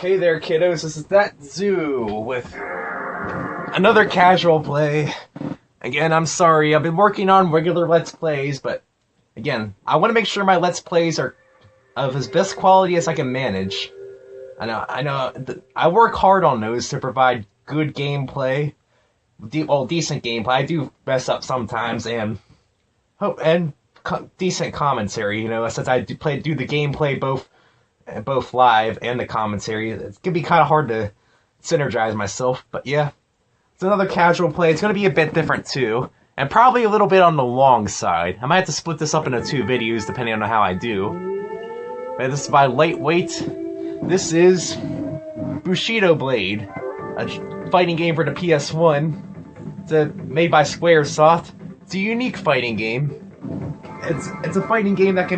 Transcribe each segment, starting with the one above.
Hey there, kiddos, this is That Zoo with another casual play. Again, I'm sorry, I've been working on regular Let's Plays, but again, I want to make sure my Let's Plays are of as best quality as I can manage. I know, I work hard on those to provide good gameplay, decent gameplay. I do mess up sometimes, and decent commentary, since I do the gameplay both live and the commentary. It's gonna be kind of hard to synergize myself, but yeah, it's another casual play. It's gonna be a bit different too, and probably a little bit on the long side. I might have to split this up into 2 videos depending on how I do. But this is by Lightweight. This is Bushido Blade, a fighting game for the PS1. It's made by Squaresoft. It's a unique fighting game. It's a fighting game that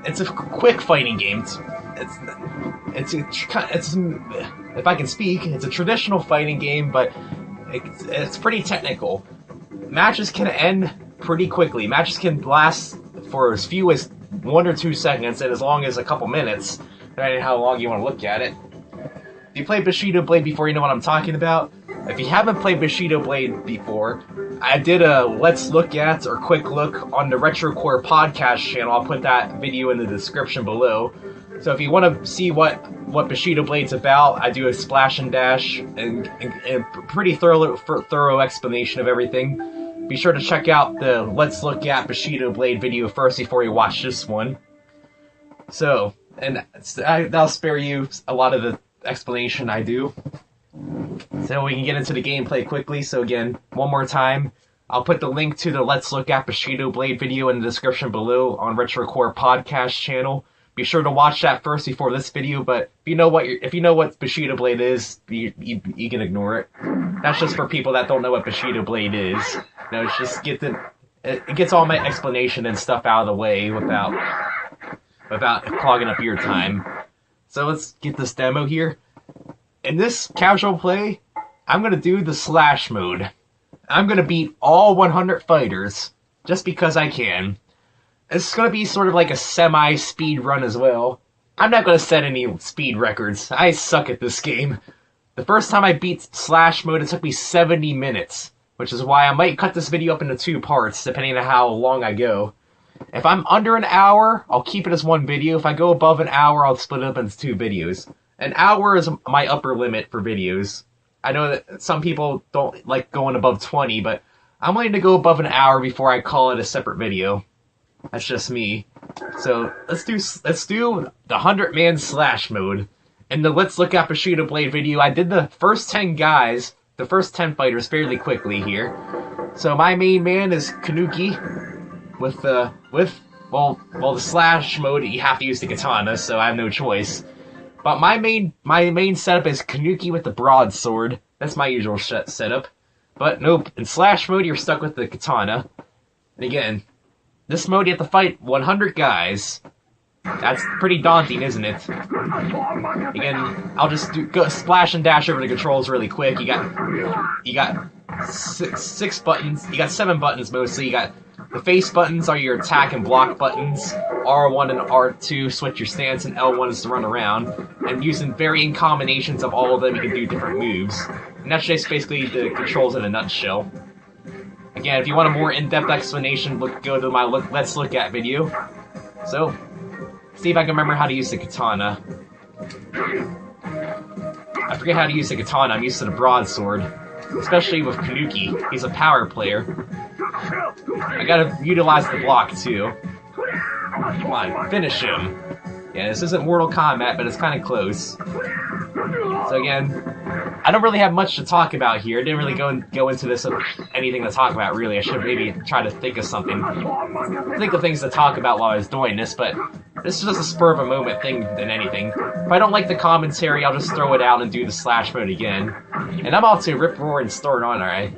it's a quick fighting game. It's if I can speak, it's a traditional fighting game, but it's pretty technical. Matches can end pretty quickly. Matches can last for as few as 1 or 2 seconds, and as long as a couple minutes, depending on how long you want to look at it. If you played Bushido Blade before, you know what I'm talking about. If you haven't played Bushido Blade before, I did a Let's Look At or Quick Look on the Retrocore podcast channel. I'll put that video in the description below. So if you want to see what Bushido Blade's about, I do a splash and dash and pretty thorough explanation of everything. Be sure to check out the Let's Look At Bushido Blade video first before you watch this one. So, and that'll spare you a lot of the explanation I do. So we can get into the gameplay quickly. So again, one more time, I'll put the link to the Let's Look At Bushido Blade video in the description below on Retrocore podcast channel. Be sure to watch that first before this video, but if you know what Bushido Blade is, you can ignore it. That's just for people that don't know what Bushido Blade is. It's just it gets all my explanation and stuff out of the way without clogging up your time. So let's get this demo here. In this casual play, I'm going to do the slash mode. I'm going to beat all 100 fighters, just because I can. It's going to be sort of like a semi-speed run as well. I'm not going to set any speed records. I suck at this game. The first time I beat slash mode, it took me 70 minutes, which is why I might cut this video up into 2 parts, depending on how long I go. If I'm under an hour, I'll keep it as 1 video. If I go above an hour, I'll split it up into 2 videos. An hour is my upper limit for videos. I know that some people don't like going above 20, but I'm willing to go above an hour before I call it a separate video. That's just me. So let's do the 100-man slash mode. In the Let's Look At Bushido Blade video, I did the first 10 guys, the first 10 fighters fairly quickly here. So my main man is Kanuki with the slash mode. You have to use the katana, so I have no choice. But my main setup is Kanuki with the broadsword. That's my usual setup. But nope, in slash mode you're stuck with the katana. And again, this mode you have to fight 100 guys. That's pretty daunting, isn't it? Again, I'll just go splash and dash over the controls really quick. You got 6 buttons. You got 7 buttons mostly. You got the face buttons are your attack and block buttons. R1 and R2 switch your stance, and L1 is to run around. And using varying combinations of all of them, you can do different moves. And that's just basically the controls in a nutshell. Again, if you want a more in-depth explanation, go to my Let's Look At video. So, see if I can remember how to use the katana. I forget how to use the katana. I'm used to the broadsword. Especially with Kanuki. He's a power player. I gotta utilize the block, too. Come on, finish him. Yeah, this isn't Mortal Kombat, but it's kind of close. So again, I don't really have much to talk about here. I didn't really go into this with anything to talk about, really. I should maybe try to think of something. Think of things to talk about while I was doing this, but this is just a spur-of-a-moment thing than anything. If I don't like the commentary, I'll just throw it out and do the slash mode again. And I'm about to rip, roar, and start on, alright?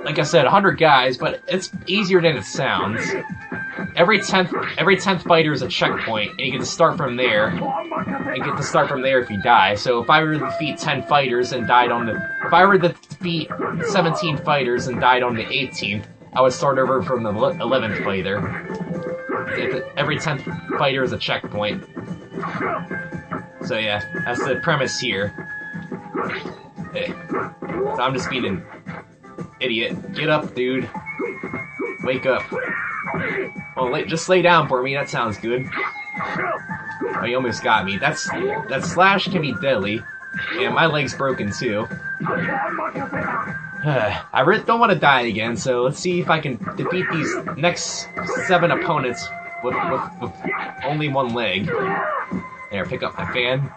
Like I said, 100 guys, but it's easier than it sounds. Every 10th fighter is a checkpoint, and you get to start from there. And get to start from there if you die. So if I were to defeat 10 fighters and died on the... If I were to defeat 17 fighters and died on the 18th, I would start over from the 11th fighter. Every 10th fighter is a checkpoint. So yeah, that's the premise here. So I'm just being an idiot. Get up, dude. Wake up. Well, just lay down for me. That sounds good. Oh, you almost got me. That slash can be deadly. And my leg's broken too. I really don't want to die again, so let's see if I can defeat these next 7 opponents with only one leg. There, pick up my fan.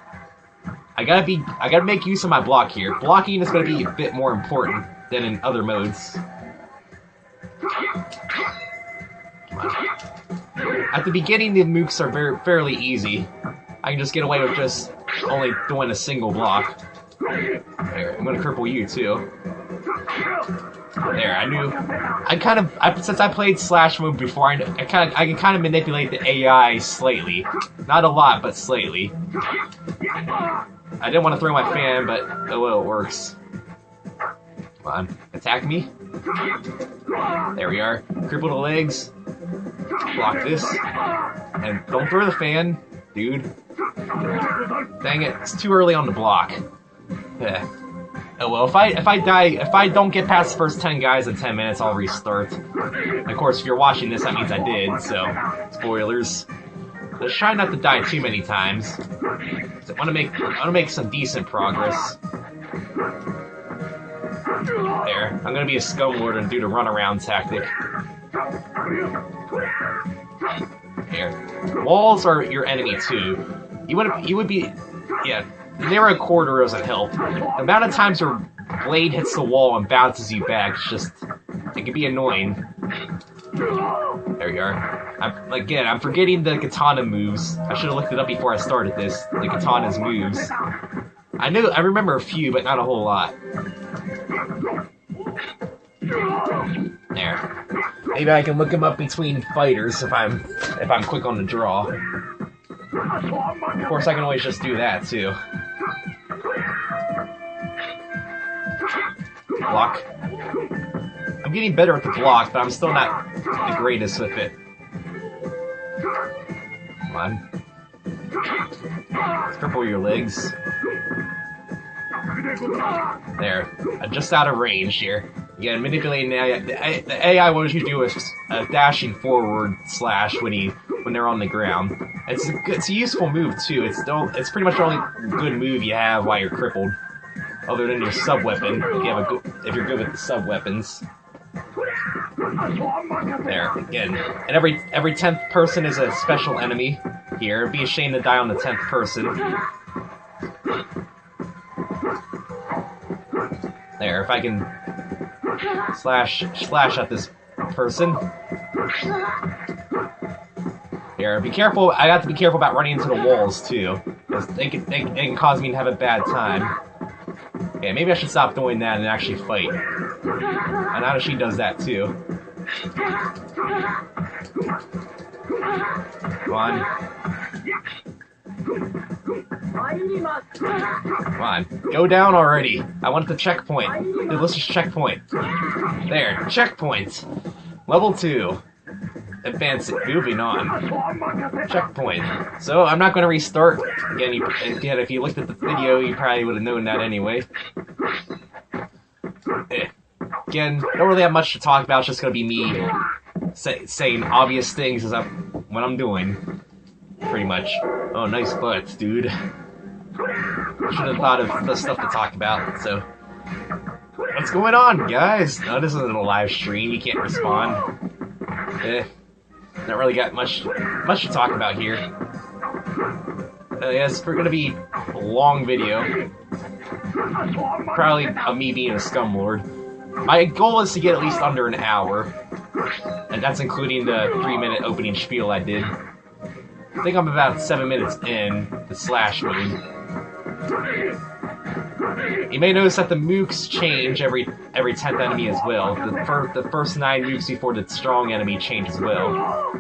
I gotta make use of my block here. Blocking is gonna be a bit more important than in other modes. At the beginning, the mooks are fairly easy. I can just get away with just only doing a single block. There, I'm gonna cripple you too. There, since I played Slash mode before, I can kind of manipulate the AI slightly. Not a lot, but slightly. I didn't want to throw my fan, but oh well, it works. Come on, attack me. There we are. Cripple the legs. Block this. And don't throw the fan, dude. Dang it, it's too early on the block. Yeah. Oh well, if I don't get past the first 10 guys in 10 minutes, I'll restart. Of course, if you're watching this, that means I did, so spoilers. Let's try not to die too many times. I want to make some decent progress. There, I'm gonna be a scumlord and do the runaround tactic. Here, walls are your enemy too. You would be, yeah. Narrow corridors doesn't help. The amount of times your blade hits the wall and bounces you back, it can be annoying. There you are. I'm forgetting the katana moves. I should have looked it up before I started this. The katana's moves. I remember a few, but not a whole lot. There. Maybe I can look them up between fighters if I'm quick on the draw. Of course, I can always just do that too. Block. I'm getting better at the block, but I'm still not the greatest with it. Come on. Let's cripple your legs. There. I'm just out of range here. Again, manipulating the AI. The AI what you do is dashing forward slash when they're on the ground. It's a useful move too. It's pretty much the only good move you have while you're crippled, other than your sub weapon. If you're good with the sub weapons. There again, and every 10th person is a special enemy here. It'd be a shame to die on the 10th person. There, if I can slash at this person. Here, be careful. I have to be careful about running into the walls too, because they can cause me to have a bad time. Okay, maybe I should stop doing that and actually fight. And how she does that too. Come on. Come on, go down already. I want the checkpoint. The delicious checkpoint. There, checkpoint. Level 2. Advance it. Moving on. Checkpoint. So I'm not going to restart. Again, if you looked at the video, you probably would have known that anyway. Again, don't really have much to talk about. It's just going to be me saying obvious things when I'm doing. Pretty much. Oh, nice butts, dude. Should have thought of the stuff to talk about. So, what's going on, guys? No, this isn't a live stream. You can't respond. Not really got much to talk about here. Yes, we're gonna be a long video. Probably of me being a scumlord. My goal is to get at least under an hour, and that's including the 3-minute opening spiel I did. I think I'm about 7 minutes in the slash mode. You may notice that the mooks change every 10th enemy as well. The first 9 mooks before the strong enemy change as well.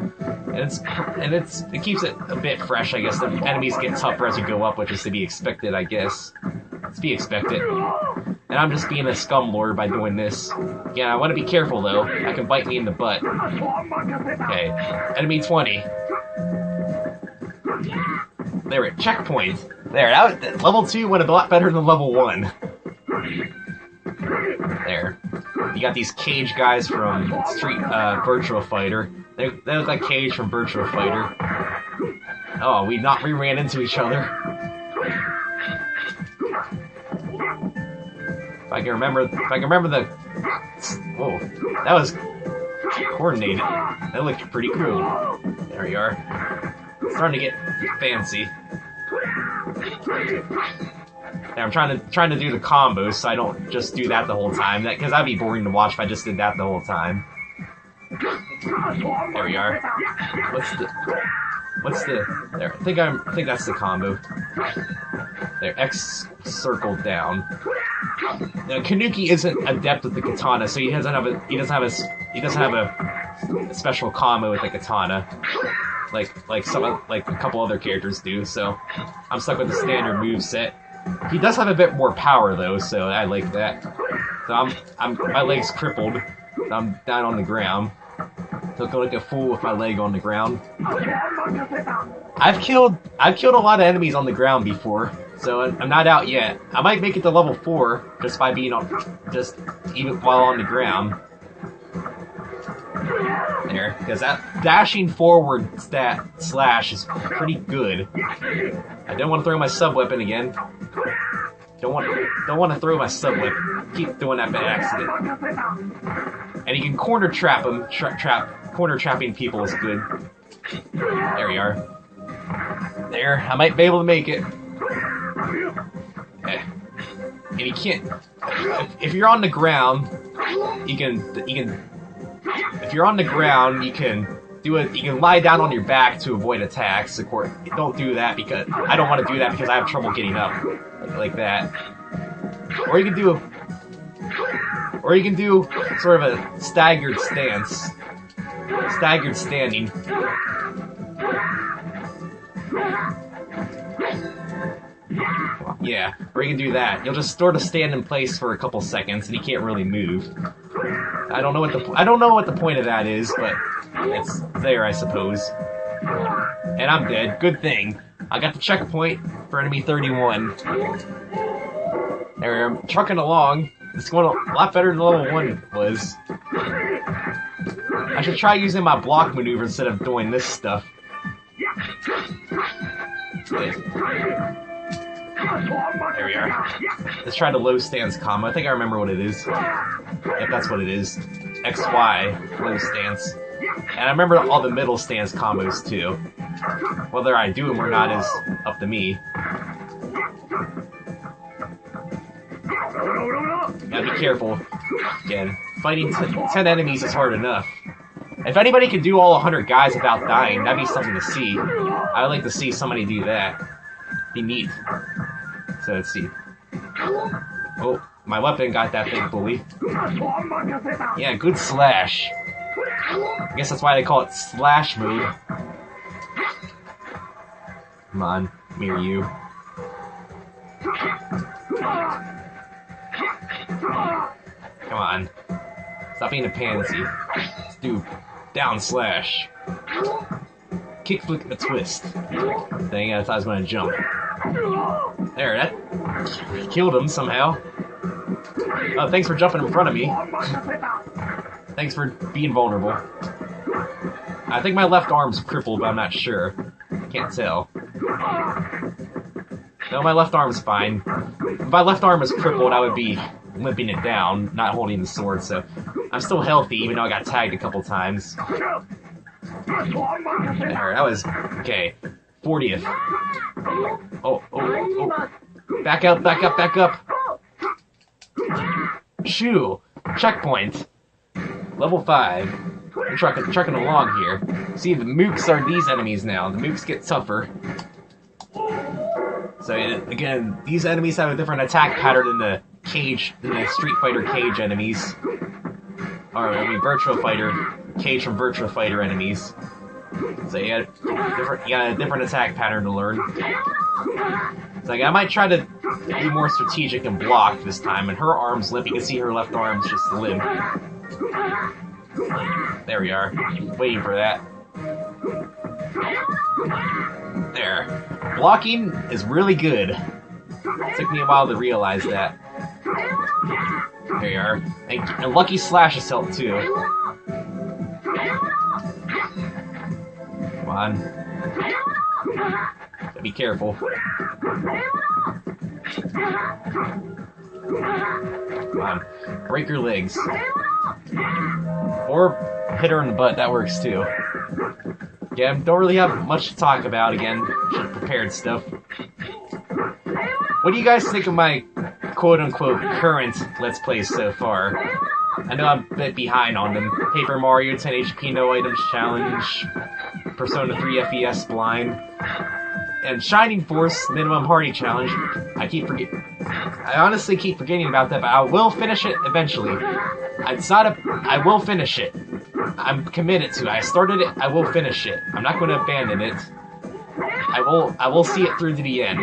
And it keeps it a bit fresh, I guess. The enemies get tougher as you go up, which is to be expected, I guess. It's to be expected. And I'm just being a scumlord by doing this. Yeah, I want to be careful though. That can bite me in the butt. Okay, enemy 20. There, checkpoint. There, level 2 went a lot better than level 1. There. You got these Cage guys from Virtua Fighter. They look like Cage from Virtua Fighter. Oh, we ran into each other. If I can remember the... Whoa, that was coordinated. That looked pretty cool. There we are. It's starting to get fancy. Yeah, I'm trying to do the combos so I don't just do that the whole time. Because that'd be boring to watch if I just did that the whole time. There we are. What's the? There. I think that's the combo. There. X circle down. Now, Kanuki isn't adept with the katana, so he doesn't have a special combo with the katana. Like a couple other characters do. So I'm stuck with the standard moveset. He does have a bit more power though, so I like that. So my leg's crippled. So I'm down on the ground. Looking like a fool with my leg on the ground. I've killed a lot of enemies on the ground before, so I'm not out yet. I might make it to level 4 just by being even while on the ground. There, because that dashing forward slash is pretty good. I don't want to throw my sub weapon again. Don't want to throw my sub weapon. Keep doing that by accident. And you can corner trap them. Corner trapping people is good. There we are. There, I might be able to make it. And you can't. If you're on the ground, you can. If you're on the ground, you can do it. You can lie down on your back to avoid attacks. Of course, don't do that because I don't want to do that because I have trouble getting up like that. Or you can do sort of a staggered stance, staggered standing. Yeah, or you can do that. You'll just sort of stand in place for a couple seconds, and you can't really move. I don't know what the point of that is, but it's there, I suppose. And I'm dead. Good thing. I got the checkpoint for enemy 31. There, I'm trucking along. It's going a lot better than level 1 was. I should try using my block maneuver instead of doing this stuff. There we are. Let's try the low stance combo. I think I remember what it is. Yep, that's what it is. XY, low stance. And I remember all the middle stance combos too. Whether I do them or not is up to me. Gotta be careful. Again, fighting 10 enemies is hard enough. If anybody could do all 100 guys without dying, that'd be something to see. I would like to see somebody do that. Be neat. So let's see. Oh, my weapon got that thing fully. Yeah, good slash. I guess that's why they call it slash mode. Come on, me or you. Come on. Stop being a pansy. Let's do down slash. Kick, flick, a twist. Dang it, I thought I was going to jump. There, that killed him somehow. Oh, thanks for jumping in front of me. Thanks for being vulnerable. I think my left arm's crippled, but I'm not sure. Can't tell. No, my left arm's fine. If my left arm was crippled, I would be limping it down, not holding the sword, so I'm still healthy, even though I got tagged a couple times. There, that was... okay. 40th. Oh. Back up, back up, back up. Shoo! Checkpoint. Level 5. I'm trucking along here. See, the mooks are these enemies now. The mooks get tougher. So, again, these enemies have a different attack pattern than the Street Fighter Cage enemies. Or, I mean, Virtua Fighter. Cage from Virtua Fighter enemies. So you got a different attack pattern to learn. So I might try to be more strategic and block this time. And her arm's limp. You can see her left arm's just limp. There we are. Waiting for that. There. Blocking is really good. It took me a while to realize that. There you are. And Lucky Slash's help too. Come on. Gotta be careful. Come on. Break her legs. Or hit her in the butt, that works too. Yeah, don't really have much to talk about again. Should have prepared stuff. What do you guys think of my quote-unquote current Let's Plays so far? I know I'm a bit behind on them. Paper Mario, 10 HP, no items challenge, Persona 3 FES blind, and Shining Force minimum party challenge. I honestly keep forgetting about that, but I will finish it eventually. I will finish it. I'm committed to it. I started it, I will finish it. I'm not going to abandon it. I will see it through to the end.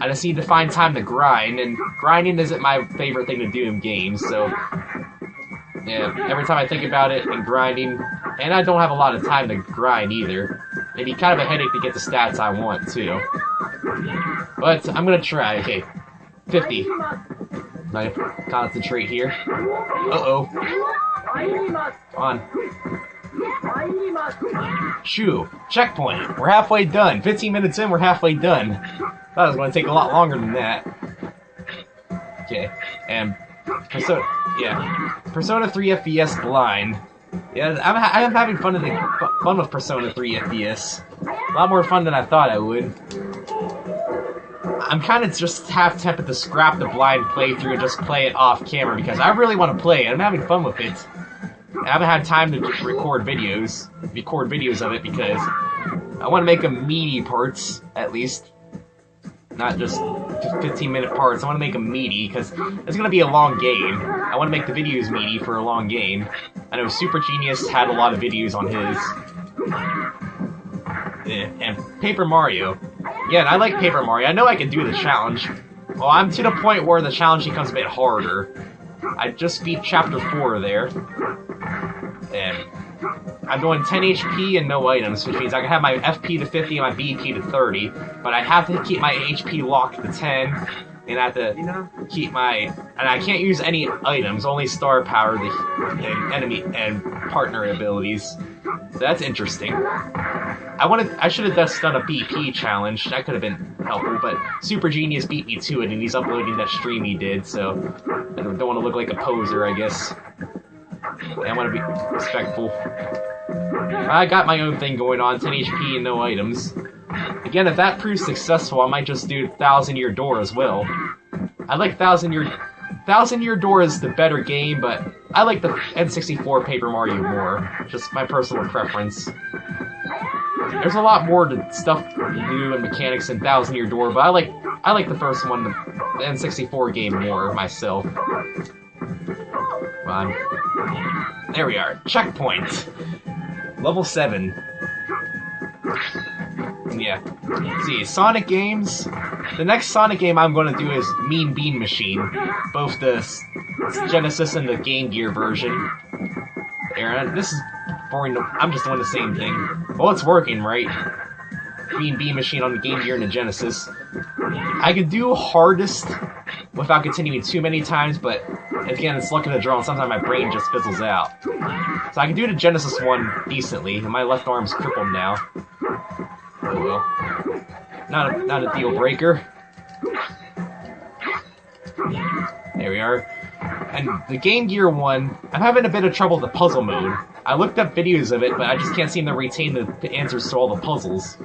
I just need to find time to grind, and grinding isn't my favorite thing to do in games, so yeah, every time I think about it and grinding, and I don't have a lot of time to grind either. It'd be kind of a headache to get the stats I want too. But I'm gonna try. Okay, 50. I concentrate here. Uh-oh. Come on. Shoo. Checkpoint. We're halfway done. 15 minutes in, we're halfway done. Thought it was going to take a lot longer than that. Okay. And Persona 3 FES blind. Yeah, I'm having fun with Persona 3 FES. A lot more fun than I thought I would. I'm kind of just half tempted to scrap the blind playthrough and just play it off camera because I really want to play it. I'm having fun with it. I haven't had time to record videos of it because I want to make them meaty parts, at least. Not just 15-minute parts. I want to make them meaty because it's going to be a long game. I want to make the videos meaty for a long game. I know Super Genius had a lot of videos on his. And Paper Mario. Yeah, and I like Paper Mario. I know I can do the challenge. Well, I'm to the point where the challenge becomes a bit harder. I just beat Chapter 4 there. And I'm doing 10 HP and no items, which means I can have my FP to 50 and my BP to 30, but I have to keep my HP locked to 10, and I have to keep my... And I can't use any items, only star power, and enemy and partner abilities. So that's interesting. I should have just done a BP challenge. That could have been helpful, but Super Genius beat me to it, and he's uploading that stream he did, so I don't want to look like a poser, I guess. I want to be respectful. I got my own thing going on, 10 HP and no items. Again, if that proves successful, I might just do 1,000 Year Door as well. I like 1,000 Year Door is the better game, but I like the N64 Paper Mario more. Just my personal preference. There's a lot more to stuff to do and mechanics in 1,000 Year Door, but I like the first one, the N64 game, more myself. Come on. There we are. Checkpoint. Level 7. Yeah. Let's see, Sonic games. The next Sonic game I'm going to do is Mean Bean Machine. Both the Genesis and the Game Gear version. Aaron, this is boring. I'm just doing the same thing. Well, it's working, right? Mean Bean Machine on the Game Gear and the Genesis. I could do hardest without continuing too many times, but again, it's luck of the draw, and sometimes my brain just fizzles out. So I can do the Genesis one decently, and my left arm's crippled now. Oh well. Not a deal breaker. There we are. And the Game Gear one, I'm having a bit of trouble with the puzzle mode. I looked up videos of it, but I just can't seem to retain the answers to all the puzzles.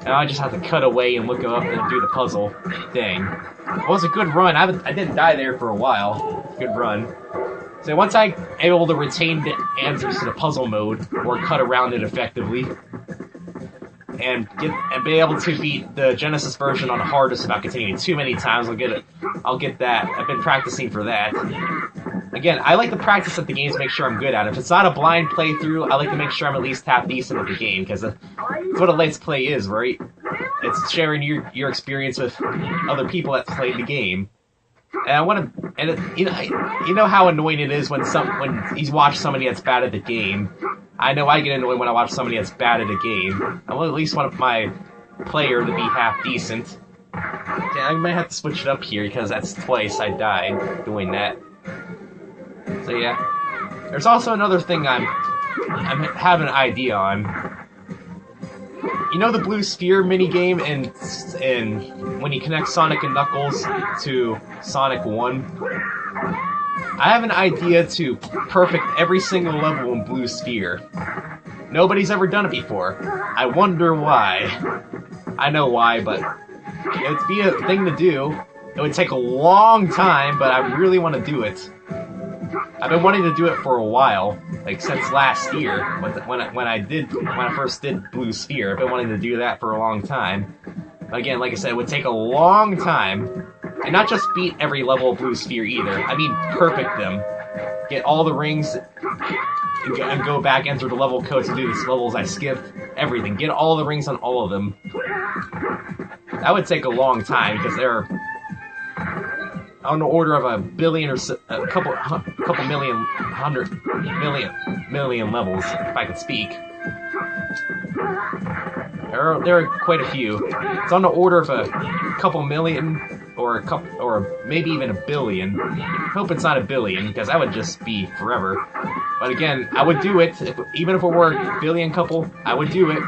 And I just have to cut away and look up and do the puzzle. Dang. Well, it was a good run. I didn't die there for a while. Good run. So once I'm able to retain the answers to the puzzle mode, or cut around it effectively, and be able to beat the Genesis version on the hardest without continuing too many times, I'll get that. I've been practicing for that. Again, I like to practice at the games to make sure I'm good at it. If it's not a blind playthrough, I like to make sure I'm at least half decent at the game, because that's what a Let's Play is, right? it's sharing your experience with other people that played the game. And I want to, and you know how annoying it is when you watch somebody that's bad at the game. I know I get annoyed when I watch somebody that's bad at a game. I at least want my player to be half decent. Okay, I might have to switch it up here because that's twice I died doing that. So yeah, there's also another thing I'm having an idea on. You know the blue sphere minigame and when you connect Sonic and Knuckles to Sonic 1? I have an idea to perfect every single level in Blue Sphere. Nobody's ever done it before. I wonder why. I know why, but it would be a thing to do. It would take a long time, but I really want to do it. I've been wanting to do it for a while, like since last year, when I first did Blue Sphere. I've been wanting to do that for a long time. But again, like I said, it would take a long time, and not just beat every level of Blue Sphere either. I mean, perfect them, get all the rings, and go back, enter the level codes, and do the levels I skipped. Everything, get all the rings on all of them. That would take a long time because they're on the order of a billion or a couple million, 100 million levels, if I could speak. There are quite a few. It's on the order of a couple million, or maybe even a billion. I hope it's not a billion, because that would just be forever. But again, I would do it, even if it were a billion couple, I would do it.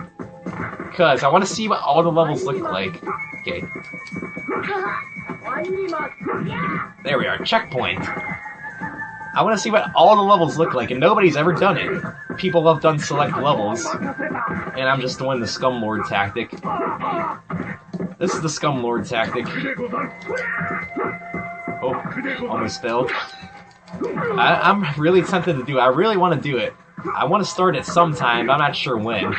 Because I want to see what all the levels look like. Okay. There we are, checkpoint. I want to see what all the levels look like, and nobody's ever done it. People have done select levels, and I'm just doing the Scumlord tactic. This is the Scumlord tactic. Oh, almost failed. I'm really tempted to do it. I really want to do it. I want to start it sometime, but I'm not sure when.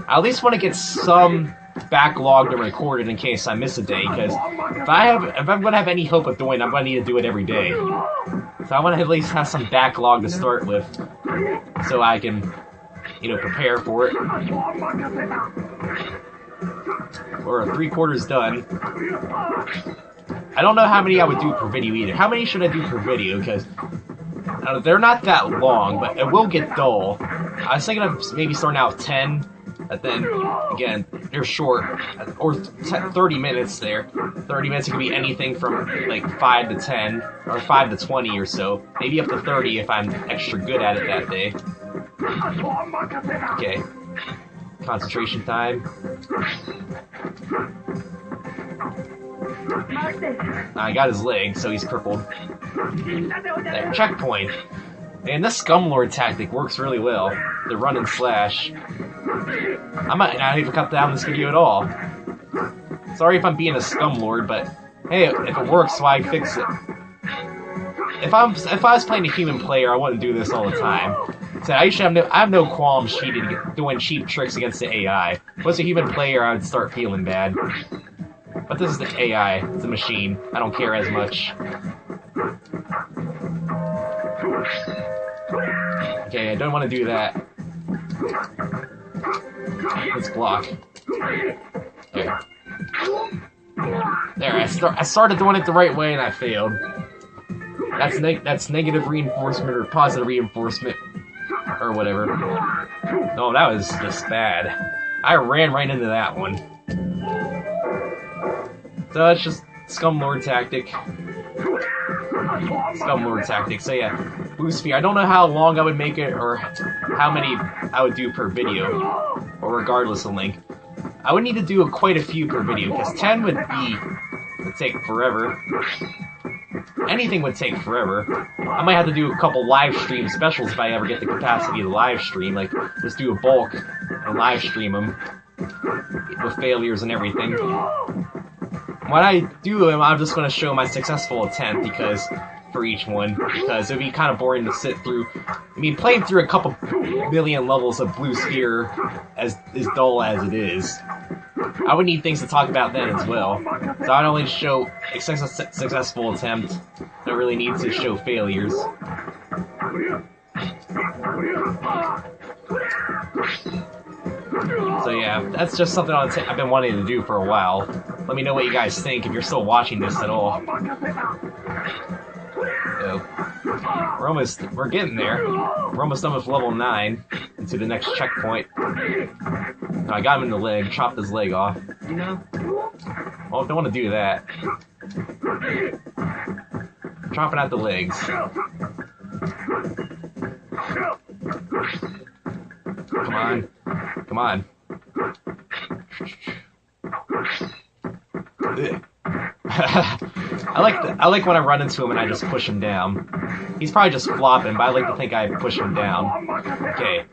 I at least want to get some backlog to record it in case I miss a day, because if I'm going to have any hope of doing it, I'm going to need to do it every day. So I want to at least have some backlog to start with, so I can, prepare for it. We're 3/4 done. I don't know how many I would do per video either. How many should I do per video? Because they're not that long, but it will get dull. I was thinking of maybe starting out with 10, but then, again, they're short. Or 30 minutes there. 30 minutes, it could be anything from, like, 5 to 10, or 5 to 20 or so. Maybe up to 30 if I'm extra good at it that day. Okay. Concentration time. I got his leg, so he's crippled. There, checkpoint. And this Scumlord tactic works really well. The run and slash. I might not even cut down this video at all. Sorry if I'm being a Scumlord, but hey, if it works, why fix it? If I was playing a human player, I wouldn't do this all the time. So I have no qualms doing cheap tricks against the AI. If I was a human player, I would start feeling bad. But this is the AI, it's a machine. I don't care as much. Okay, I don't want to do that. Let's block. Okay. There, I started doing it the right way and I failed. That's negative reinforcement or positive reinforcement. Or whatever. No, that was just bad. I ran right into that one. So it's just Scumlord tactic. Scumlord tactic. So yeah, Blue Sphere. I don't know how long I would make it or how many I would do per video, or regardless of length. I would need to do quite a few per video because 10 would take forever. Anything would take forever. I might have to do a couple live stream specials if I ever get the capacity to live stream. Like, just do a bulk and live stream them with failures and everything. When I do them, I'm just going to show my successful attempt for each one, because it'd be kind of boring to sit through. I mean, playing through a couple million levels of Blue Sphere as dull as it is, I would need things to talk about then as well. So I'd only show a successful attempt. I don't really need to show failures. So yeah, that's just something I've been wanting to do for a while. Let me know what you guys think if you're still watching this at all. We're getting there. We're almost done with level 9 into the next checkpoint. I got him in the leg, chopped his leg off. Well, don't want to do that. Chopping out the legs. Come on. Come on. I like when I run into him and I just push him down. He's probably just flopping, but I like to think I push him down. Okay.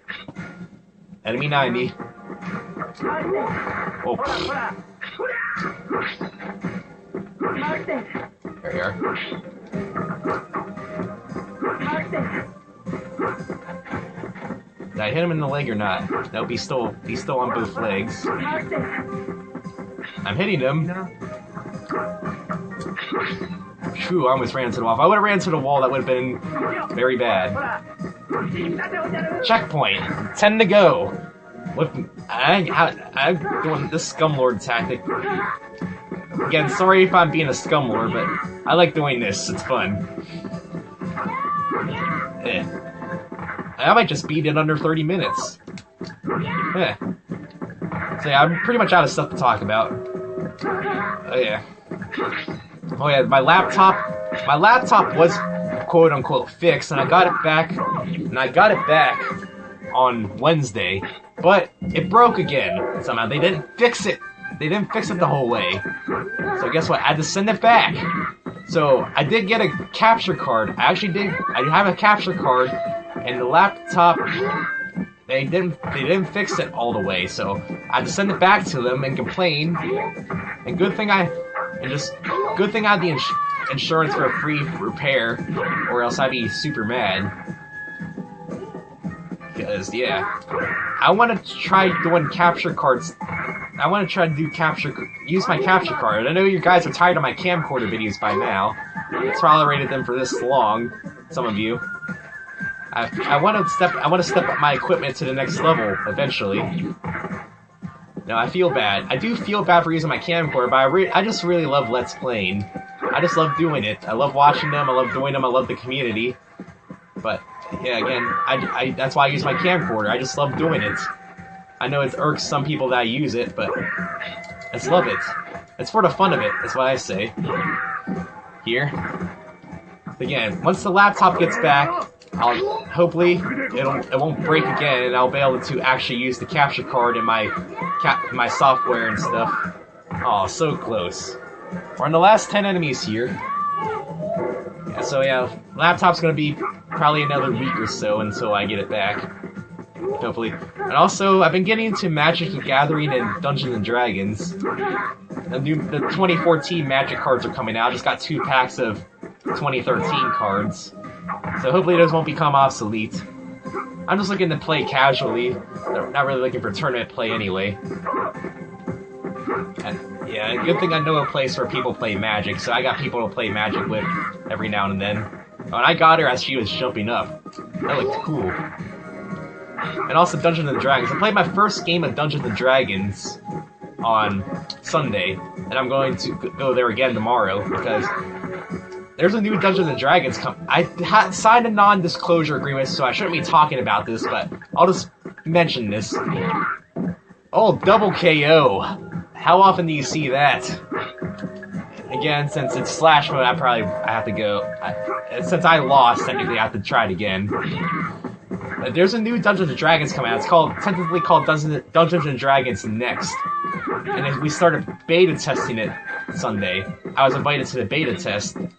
Enemy 90. Oh. There you are. Did I hit him in the leg or not? Nope, he's still on both legs. I'm hitting him. Phew, I almost ran into the wall. If I would have ran into the wall, that would have been very bad. Checkpoint. 10 to go. Look, I'm doing this scumlord tactic. Again, sorry if I'm being a scumlord, but I like doing this. It's fun. I might just beat it under 30 minutes. Yeah. So yeah, I'm pretty much out of stuff to talk about. Oh yeah. Oh yeah, my laptop was quote unquote fixed, and I got it back on Wednesday, but it broke again somehow. They didn't fix it. They didn't fix it the whole way. So guess what? I had to send it back. So I did get a capture card. I have a capture card, and the laptop, they didn't fix it all the way. So I had to send it back to them and complain. And good thing I had the insurance for a free repair, or else I'd be super mad. Because yeah, I want to try doing capture cards. I want to try to use my capture card. I know you guys are tired of my camcorder videos by now. I've tolerated them for this long, some of you. I want to step up my equipment to the next level eventually. No, I feel bad. I do feel bad for using my camcorder, but I just really love Let's Playing. I just love doing it. I love watching them. I love doing them. I love the community. But yeah, again, that's why I use my camcorder. I just love doing it. I know it irks some people that use it, but I just love it. It's for the fun of it, that's what I say. Here. Again, once the laptop gets back, hopefully it won't break again, and I'll be able to actually use the capture card in my software and stuff. Oh, so close. We're on the last 10 enemies here. Yeah, so yeah, laptop's gonna be probably another week or so until I get it back. Hopefully. And also, I've been getting into Magic the Gathering and Dungeons and Dragons. The 2014 Magic cards are coming out. I just got 2 packs of 2013 cards. So hopefully those won't become obsolete. I'm just looking to play casually. Not really looking for tournament play anyway. And yeah, good thing I know a place where people play Magic, so I got people to play Magic with every now and then. Oh, and I got her as she was jumping up. That looked cool. And also Dungeons & Dragons. I played my first game of Dungeons & Dragons on Sunday, and I'm going to go there again tomorrow, because there's a new Dungeons & Dragons I signed a non-disclosure agreement, so I shouldn't be talking about this, but I'll just mention this. Oh, double KO! How often do you see that? Again, since it's slash mode, I have to go. Since I lost, technically I have to try it again. There's a new Dungeons & Dragons coming out. It's technically called Dungeons & Dragons Next. And we started beta testing it Sunday. I was invited to the beta test. And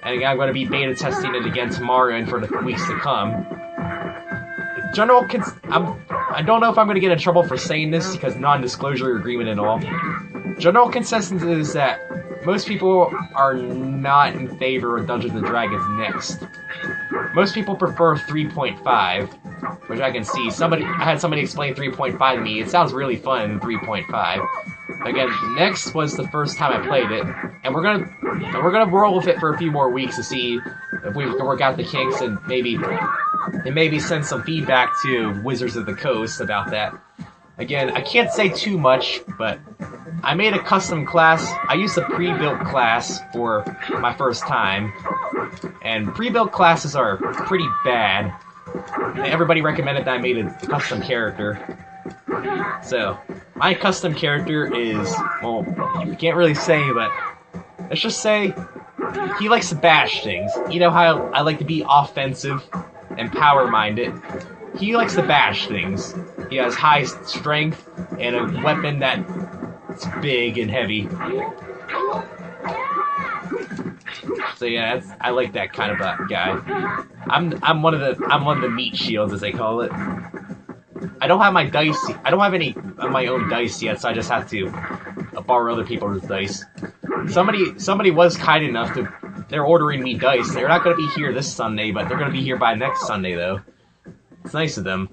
again, I'm going to be beta testing it again tomorrow and for the weeks to come. I don't know if I'm going to get in trouble for saying this because non-disclosure agreement and all. General consensus is that most people are not in favor of Dungeons & Dragons Next. Most people prefer 3.5, which I can see. I had somebody explain 3.5 to me. It sounds really fun in 3.5. Again, Next was the first time I played it, and we're gonna roll with it for a few more weeks to see if we can work out the kinks and maybe send some feedback to Wizards of the Coast about that. Again, I can't say too much, but I made a custom class. I used a pre-built class for my first time, and pre-built classes are pretty bad. Everybody recommended that I made a custom character. So, my custom character is, well, you can't really say, but let's just say he likes to bash things. You know how I like to be offensive and power-minded? He likes to bash things. He has high strength and a weapon that's big and heavy. So yeah, I like that kind of guy. I'm one of the meat shields, as they call it. I don't have my dice. I don't have any of my own dice yet, so I just have to borrow other people's dice. Somebody was kind enough to. They're ordering me dice. They're not going to be here this Sunday, but they're going to be here by next Sunday, though. It's nice of them.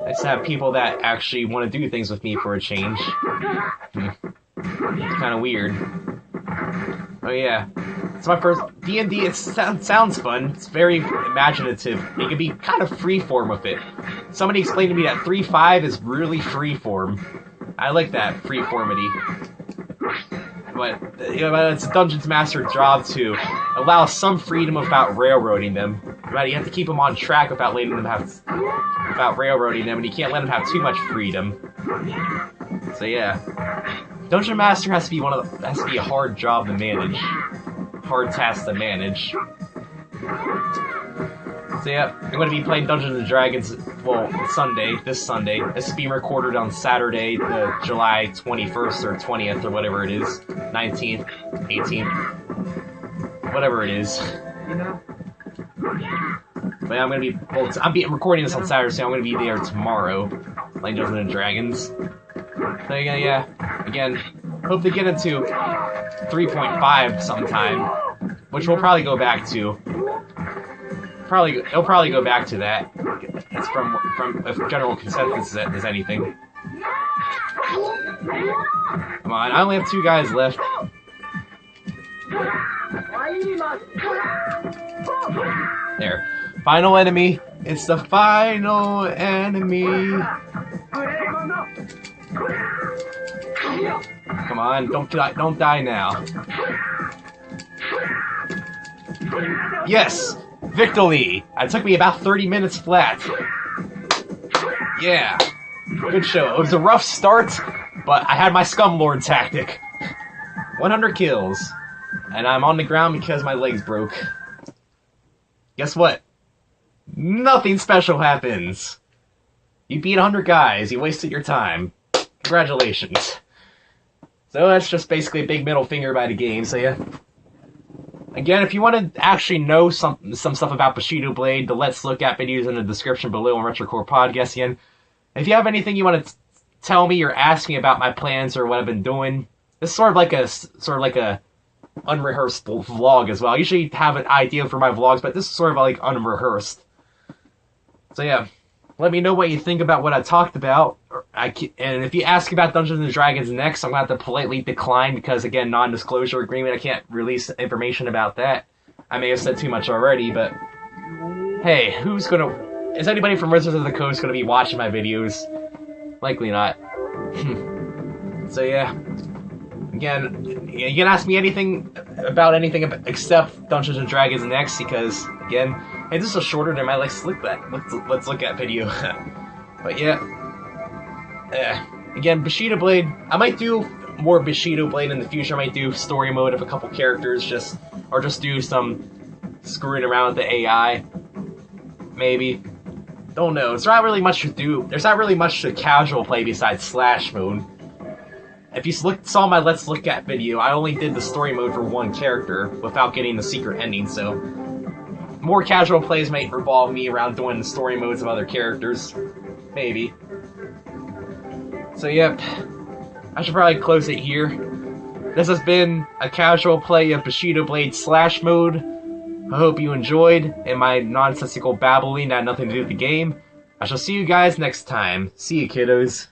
Nice to have people that actually want to do things with me for a change. It's kind of weird. Oh yeah, it's my first D&D. It sounds fun. It's very imaginative. You can be kind of freeform with it. Somebody explained to me that 3.5 is really freeform. I like that freeformity. But you know, it's a Dungeons Master job to allow some freedom without railroading them. Right, you have to keep them on track without letting them without railroading them, and you can't let them have too much freedom. So yeah, Dungeon Master has to be a hard job to manage, hard task to manage. So yeah, I'm going to be playing Dungeons and Dragons. Well, this Sunday. This is being recorded on Saturday, the July 21st or 20th or whatever it is, 19th, 18th, whatever it is. But I'm gonna be. Well, I'm recording this on Saturday, so I'm gonna be there tomorrow, playing Dungeons and Dragons. So yeah. Again, hope to get into 3.5 sometime, which we'll probably go back to. It'll probably go back to that. It's from if general consensus is anything. Come on, I only have 2 guys left. There. Final enemy. It's the final enemy. Come on, don't die now. Yes! Victory! It took me about 30 minutes flat. Yeah. Good show. It was a rough start, but I had my Scumlord tactic. 100 kills. And I'm on the ground because my legs broke. Guess what? Nothing special happens. You beat 100 guys. You wasted your time. Congratulations. So that's just basically a big middle finger by the game, so yeah. Again, if you want to actually know some stuff about Bushido Blade, the Let's Look At videos in the description below on Retrocore Podcast again. If you have anything you want to tell me or ask me about my plans or what I've been doing, it's sort of like a unrehearsed vlog as well. I usually have an idea for my vlogs, but this is sort of like unrehearsed. So yeah, let me know what you think about what I talked about. And if you ask about Dungeons and Dragons next, I'm going to have to politely decline because, again, non-disclosure agreement. I can't release information about that. I may have said too much already, but hey, is anybody from Wizards of the Coast going to be watching my videos? Likely not. So yeah. Again, you can ask me anything except Dungeons and Dragons next, because again, hey, this is shorter than my Let's Look At video. But yeah, again, Bushido Blade. I might do more Bushido Blade in the future. I might do story mode of a couple characters, or just do some screwing around with the AI. Maybe. Don't know. There's not really much to do. There's not really much to casual play besides Slash mode. If you saw my Let's Look At video, I only did the story mode for one character without getting the secret ending, so more casual plays might revolve me around doing the story modes of other characters. Maybe. So yep, I should probably close it here. This has been a casual play of Bushido Blade Slash mode. I hope you enjoyed, and my nonsensical babbling had nothing to do with the game. I shall see you guys next time. See you, kiddos.